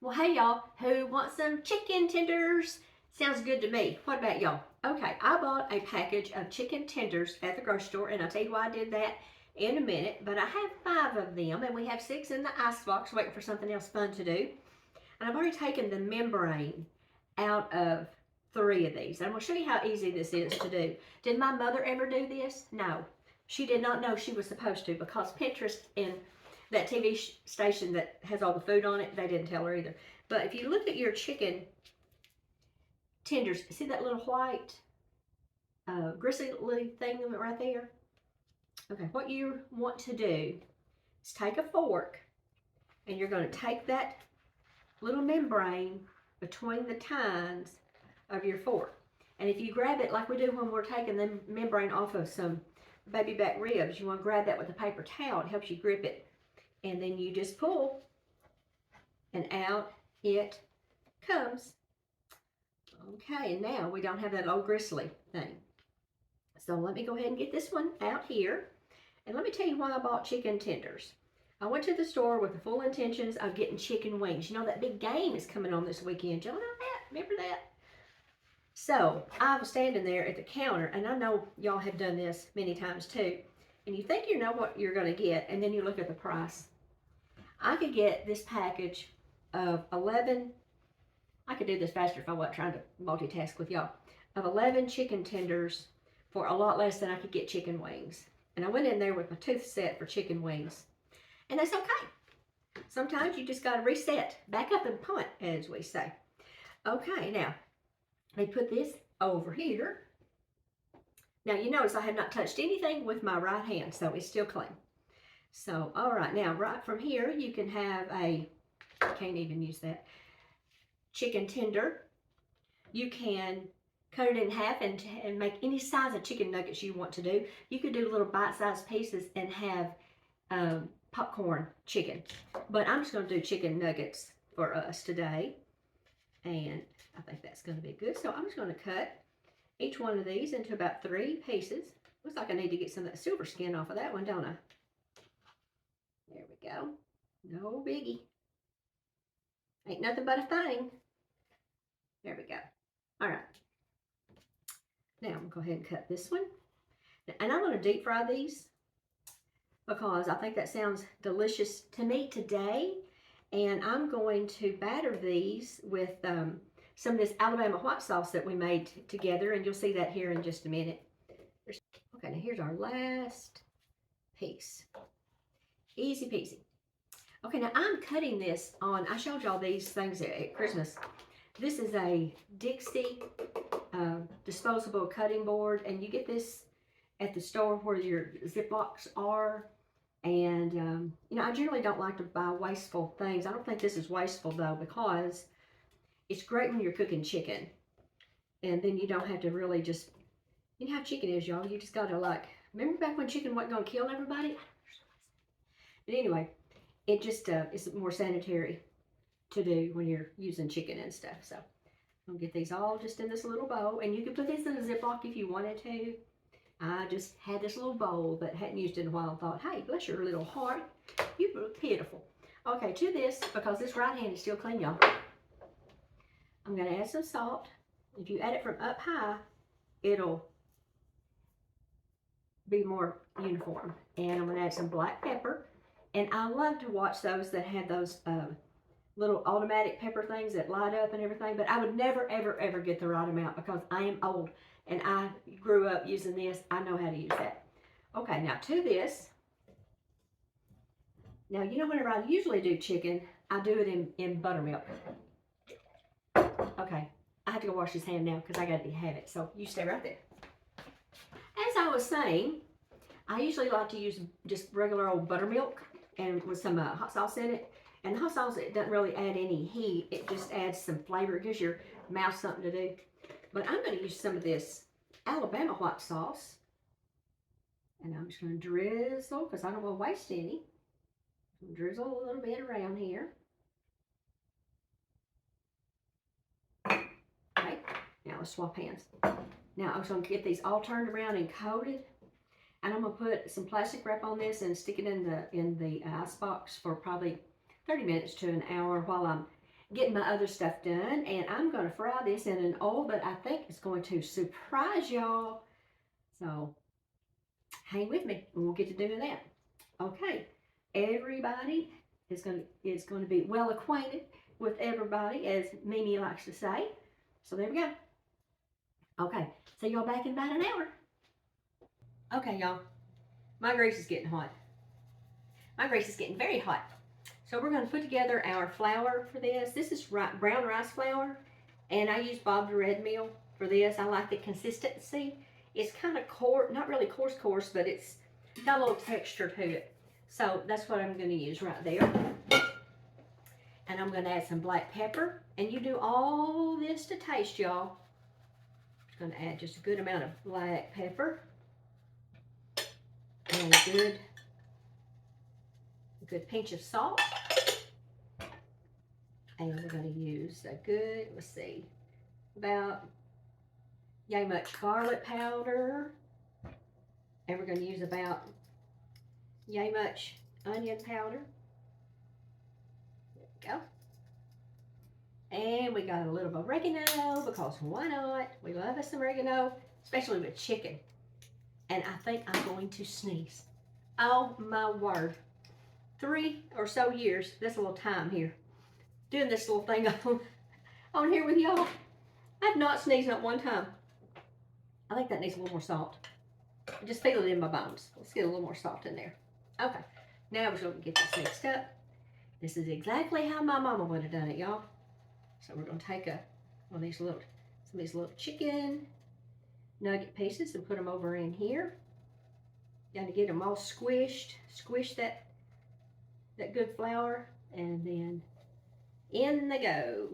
Well, hey y'all, who wants some chicken tenders? Sounds good to me. What about y'all? Okay, I bought a package of chicken tenders at the grocery store, and I'll tell you why I did that in a minute. But I have 5 of them, and we have 6 in the icebox waiting for something else fun to do. And I've already taken the membrane out of 3 of these. And I'm going to show you how easy this is to do. Did my mother ever do this? No. She did not know she was supposed to, because Pinterest and that TV station that has all the food on it, they didn't tell her either. But if you look at your chicken tenders, see that little white gristly thing right there? Okay, what you want to do is take a fork, and you're going to take that little membrane between the tines of your fork. And if you grab it like we do when we're taking the membrane off of some baby back ribs, you want to grab that with a paper towel. It helps you grip it. And then you just pull, and out it comes. Okay, and now we don't have that old gristly thing. So let me go ahead and get this one out here. And let me tell you why I bought chicken tenders. I went to the store with the full intentions of getting chicken wings. You know, that big game is coming on this weekend. Y'all know that? Remember that? So I was standing there at the counter, and I know y'all have done this many times too. And you think you know what you're going to get, and then you look at the price. I could get this package of 11, I could do this faster if I wasn't trying to multitask with y'all, of 11 chicken tenders for a lot less than I could get chicken wings. And I went in there with my tooth set for chicken wings. And that's okay. Sometimes you just got to reset, back up and punt, as we say. Okay, now, they put this over here. Now, you notice I have not touched anything with my right hand, so it's still clean. So, all right, now, right from here, you can have I can't even use that, chicken tender. You can cut it in half and make any size of chicken nuggets you want to do. You could do little bite-sized pieces and have popcorn chicken. But I'm just going to do chicken nuggets for us today. And I think that's going to be good. So I'm just going to cut each one of these into about 3 pieces. Looks like I need to get some of that silver skin off of that one, don't I? There we go. No biggie. Ain't nothing but a thing. There we go. All right. Now I'm going to go ahead and cut this one. And I'm going to deep fry these because I think that sounds delicious to me today. And I'm going to batter these with some of this Alabama white sauce that we made together. And you'll see that here in just a minute. Okay, now here's our last piece. Easy peasy. Okay, now I'm cutting this on, I showed y'all these things at Christmas. This is a Dixie disposable cutting board, and you get this at the store where your Ziplocs are. And, you know, I generally don't like to buy wasteful things. I don't think this is wasteful, though, because it's great when you're cooking chicken. And then you don't have to really just, you know how chicken is, y'all. You just got to, like, remember back when chicken wasn't going to kill everybody? But anyway, it just is more sanitary to do when you're using chicken and stuff. So I'm going to get these all just in this little bowl. And you can put this in a Ziploc if you wanted to. I just had this little bowl but hadn't used it in a while and thought, hey, bless your little heart. You look pitiful. Okay, to this, because this right hand is still clean, y'all, I'm going to add some salt. If you add it from up high, it'll be more uniform. And I'm going to add some black pepper. And I love to watch those that have those little automatic pepper things that light up and everything. But I would never, ever, ever get the right amount because I am old. And I grew up using this. I know how to use that. Okay, now to this. Now, you know, whenever I usually do chicken, I do it in buttermilk. Okay, I have to go wash this hand now because I got to have it. So you stay right there. As I was saying, I usually like to use just regular old buttermilk and with some hot sauce in it. And the hot sauce, it doesn't really add any heat. It just adds some flavor. It gives your mouth something to do. But I'm going to use some of this Alabama white sauce. And I'm just going to drizzle, because I don't want to waste any. Drizzle a little bit around here. Okay, now let's swap hands. Now I'm just going to get these all turned around and coated. And I'm going to put some plastic wrap on this and stick it in the ice box for probably 30 minutes to an hour while I'm getting my other stuff done, and I'm going to fry this in an oil, but I think it's going to surprise y'all. So hang with me and we'll get to doing that. Okay, everybody is going to be well acquainted with everybody, as Mimi likes to say. So there we go. Okay, see y'all back in about an hour. Okay, y'all, my grease is getting hot. My grease is getting very hot. So we're going to put together our flour for this. This is brown rice flour, and I use Bob's Red Mill for this. I like the consistency. It's kind of coarse, not really coarse, but it's got a little texture to it. So that's what I'm going to use right there. And I'm going to add some black pepper. And you do all this to taste, y'all. I'm going to add just a good amount of black pepper. And a good pinch of salt. And we're going to use a good, let's see, about yay much garlic powder. And we're going to use about yay much onion powder. There we go. And we got a little oregano, because why not? We love us some oregano, especially with chicken. And I think I'm going to sneeze. Oh my word. 3 or so years, this little time here, doing this little thing on here with y'all, I've not sneezed not one time. I think that needs a little more salt. I just feel it in my bones. Let's get a little more salt in there. Okay, now we're going to get this mixed up. This is exactly how my mama would have done it, y'all. So we're going to take some of these little chicken nugget pieces and put them over in here. Got to get them all squished. Squish that good flour, and then in they go.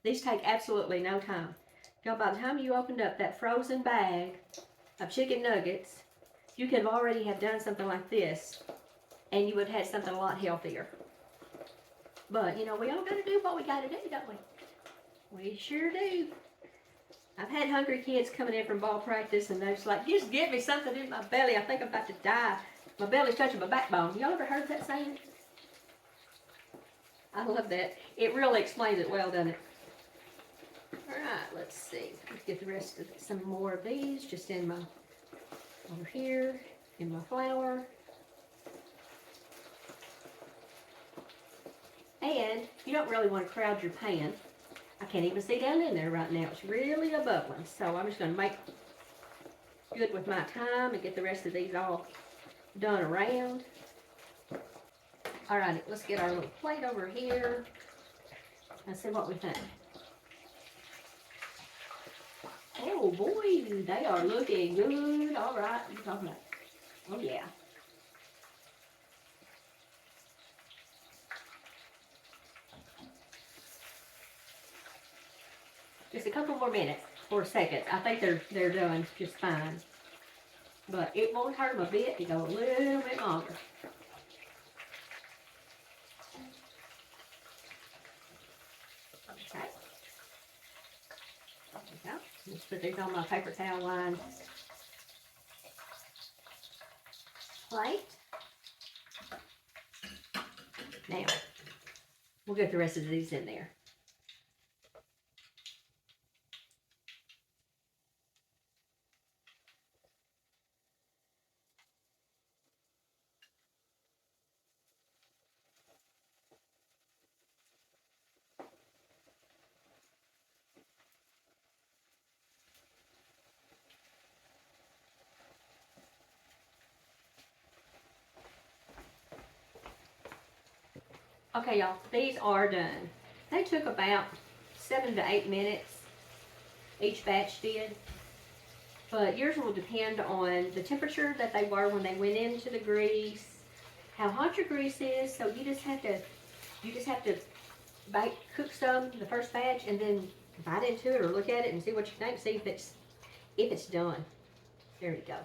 These take absolutely no time. Y'all, by the time you opened up that frozen bag of chicken nuggets, you could have already have done something like this, and you would have had something a lot healthier. But, you know, we all got to do what we got to do, don't we? We sure do. I've had hungry kids coming in from ball practice, and they're just like, just give me something in my belly. I think I'm about to die. My belly's touching my backbone. Y'all ever heard that saying? I love that. It really explains it well, doesn't it? All right, let's see. Let's get the rest of some more of these just in my, over here, in my flour. And you don't really want to crowd your pan. I can't even see down in there right now. It's really a bubbling. So I'm just going to make good with my time and get the rest of these all done around. Alrighty, let's get our little plate over here and see what we think. Oh boy, they are looking good. Alright, you're talking about, oh yeah. Just a couple more minutes or seconds. I think they're doing just fine. But it won't hurt them a bit to go a little bit longer. Okay. There we go. Let's put these on my paper towel lined plate. Now, we'll get the rest of these in there. Okay, y'all, these are done. They took about 7 to 8 minutes. Each batch did. But yours will depend on the temperature that they were when they went into the grease, how hot your grease is. So you just have to cook some the first batch, and then bite into it or look at it and see what you think. See if it's done. There you go.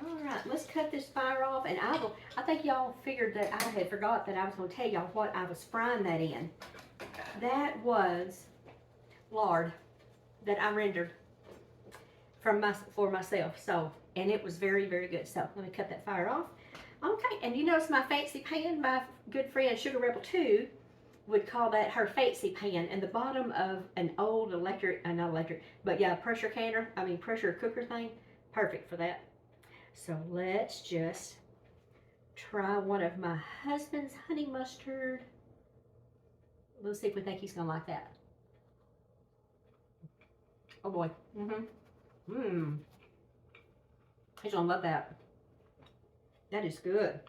All right, let's cut this fire off, and I think y'all figured that I had forgot that I was going to tell y'all what I was frying that in. That was lard that I rendered for myself. So, and it was very, very good. So let me cut that fire off. Okay, and you notice my fancy pan, my good friend Sugar Rebel 2 would call that her fancy pan, and the bottom of an old electric, not electric, but yeah, pressure cooker thing, perfect for that. So let's just try one of my husband's honey mustard. Let's see if we think he's gonna like that. Oh boy. He's gonna love that. That is good.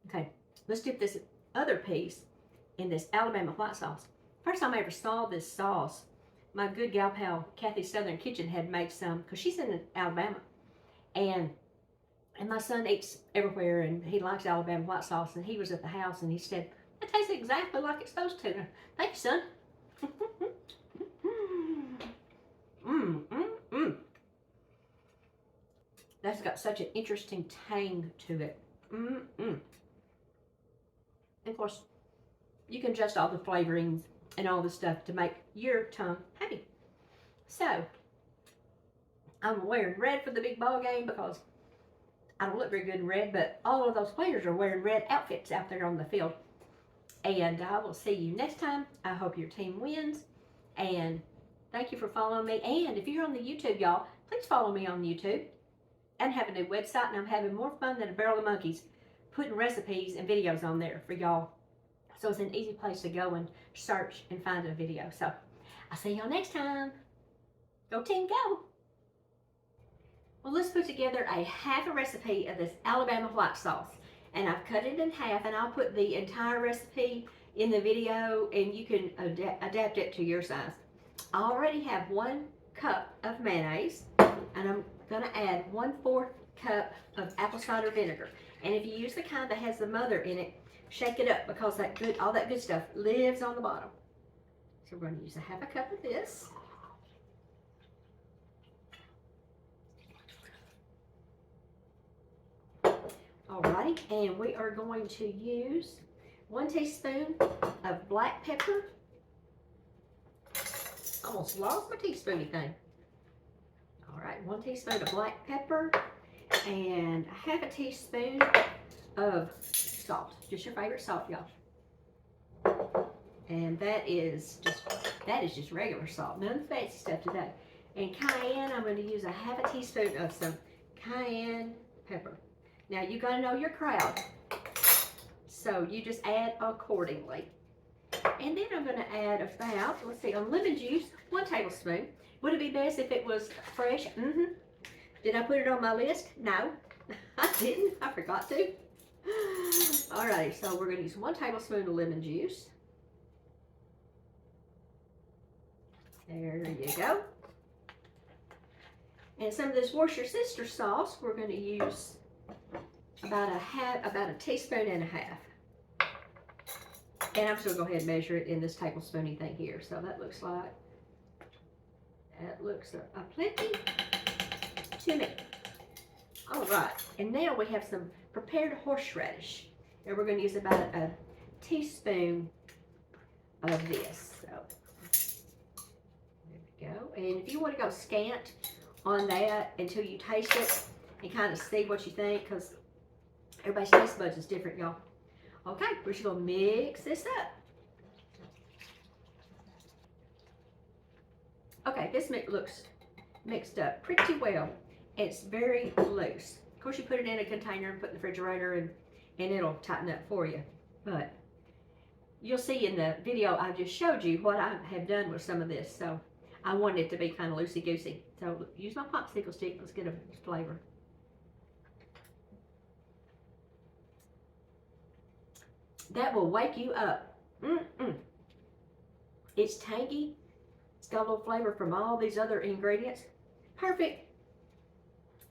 Okay, let's dip this other piece in this Alabama white sauce. First time I ever saw this sauce, my good gal pal Kathy's Southern Kitchen had made some, because she's in Alabama, and my son eats everywhere, and he likes Alabama white sauce, and he was at the house, and he said, it tastes exactly like it's supposed to. Thank you, son. That's got such an interesting tang to it. And of course, you can adjust all the flavorings and all the stuff to make your tongue happy. So, I'm wearing red for the big ball game because I don't look very good in red, but all of those players are wearing red outfits out there on the field. And I will see you next time. I hope your team wins. And thank you for following me. And if you're on the YouTube, y'all, please follow me on YouTube. And have a new website, and I'm having more fun than a barrel of monkeys putting recipes and videos on there for y'all. So it's an easy place to go and search and find a video. So I'll see y'all next time. Go team, go. Well, let's put together a half a recipe of this Alabama white sauce. And I've cut it in half, and I'll put the entire recipe in the video, and you can adapt it to your size. I already have 1 cup of mayonnaise, and I'm going to add 1/4 cup of apple cider vinegar. And if you use the kind that has the mother in it, shake it up, because all that good stuff lives on the bottom. So we're going to use a half a cup of this. Alrighty, and we are going to use 1 teaspoon of black pepper. Almost lost my teaspoony thing. Alright, 1 teaspoon of black pepper and a half a teaspoon of salt. Just your favorite salt, y'all. And that is just regular salt. None of the fancy stuff today. And cayenne, I'm going to use a half a teaspoon of some cayenne pepper. Now you got to know your crowd, so you just add accordingly. And then I'm going to add about, let's see, on lemon juice, 1 tablespoon. Would it be best if it was fresh? Did I put it on my list? No, I didn't. I forgot to. Alrighty, so we're going to use 1 tablespoon of lemon juice. There you go. And some of this Worcestershire sauce, we're going to use about a teaspoon and a half. And I'm just going to go ahead and measure it in this tablespoony thing here. So that looks a plenty to me. All right, and now we have some prepared horseradish. And we're going to use about a teaspoon of this. So there we go. And if you want to go scant on that until you taste it and kind of see what you think, because everybody's taste buds is different, y'all. Okay, we're just going to mix this up. Okay, this looks mixed up pretty well. It's very loose. Of course, you put it in a container and put it in the refrigerator, and it'll tighten up for you. But you'll see in the video I just showed you what I have done with some of this. So I want it to be kind of loosey-goosey. So use my popsicle stick. Let's get a flavor. That will wake you up. It's tangy. It's got a little flavor from all these other ingredients. Perfect.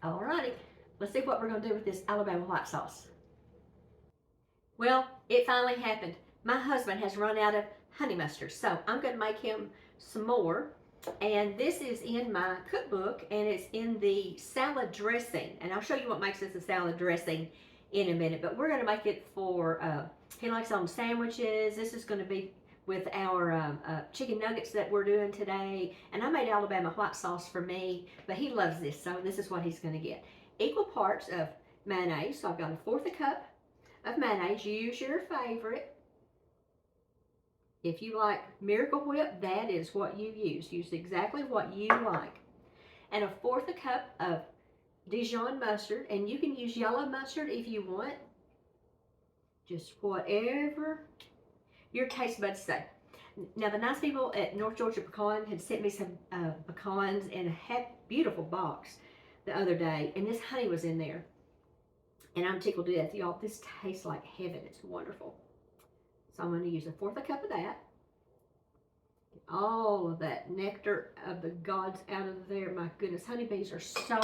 Alrighty, let's see what we're going to do with this Alabama white sauce. Well, it finally happened. My husband has run out of honey mustard, so I'm going to make him some more. And this is in my cookbook, and it's in the salad dressing. And I'll show you what makes this a salad dressing in a minute. But we're going to make it for, he likes on sandwiches. This is going to be with our chicken nuggets that we're doing today. And I made Alabama white sauce for me, but he loves this, so this is what he's going to get. Equal parts of mayonnaise, so I've got 1/4 cup of mayonnaise. Use your favorite. If you like Miracle Whip, that is what you use. Use exactly what you like. And 1/4 cup of Dijon mustard, and you can use yellow mustard if you want. Just whatever your taste buds say. Now, the nice people at North Georgia Pecan had sent me some pecans in a beautiful box the other day, and this honey was in there. And I'm tickled to death. Y'all, this tastes like heaven. It's wonderful. So I'm going to use 1/4 cup of that. Get all of that nectar of the gods out of there. My goodness, honeybees are so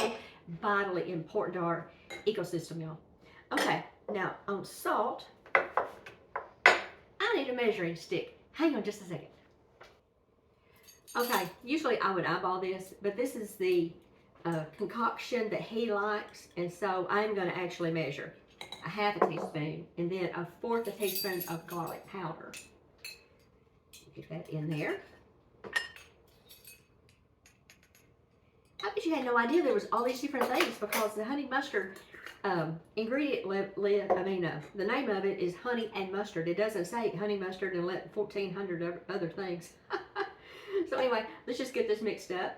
vitally important to our ecosystem, y'all. Okay, now on salt, I need a measuring stick. Hang on just a second. Okay, usually I would eyeball this, but this is the concoction that he likes, and so I'm going to actually measure 1/2 teaspoon and then 1/4 teaspoon of garlic powder. Get that in there. I bet you had no idea there was all these different things, because the honey mustard ingredient the name of it is honey and mustard. It doesn't say honey mustard and 1,400 other things. So anyway, let's just get this mixed up.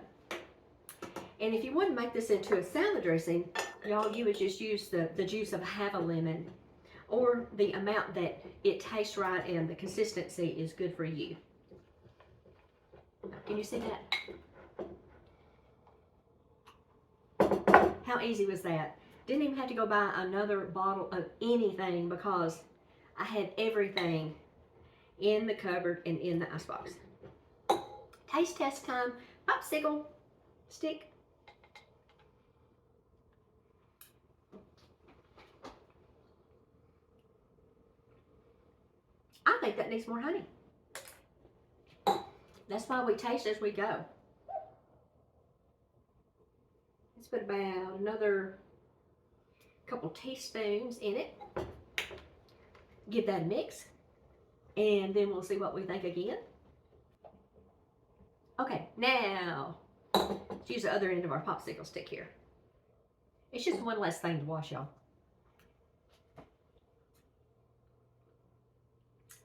And if you want to make this into a salad dressing, y'all, you would just use the juice of 1/2 lemon, or the amount that it tastes right and the consistency is good for you. Can you see that? How easy was that? Didn't even have to go buy another bottle of anything, because I had everything in the cupboard and in the icebox. Taste test time. Popsicle stick. I think that needs more honey. That's why we taste as we go. Let's put about another couple teaspoons in it. Give that a mix, and then we'll see what we think again. Okay, now let's use the other end of our popsicle stick here. It's just one less thing to wash, y'all.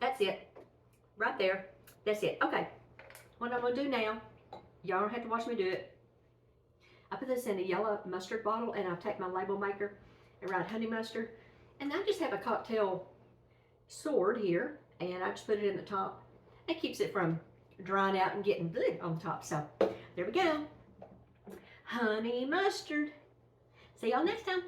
That's it. Right there. That's it. Okay. What I'm going to do now, y'all don't have to watch me do it. I put this in a yellow mustard bottle, and I'll take my label maker and write honey mustard. And I just have a cocktail sword here, and I just put it in the top. It keeps it from drying out and getting blue on top. So there we go. Honey mustard. See y'all next time.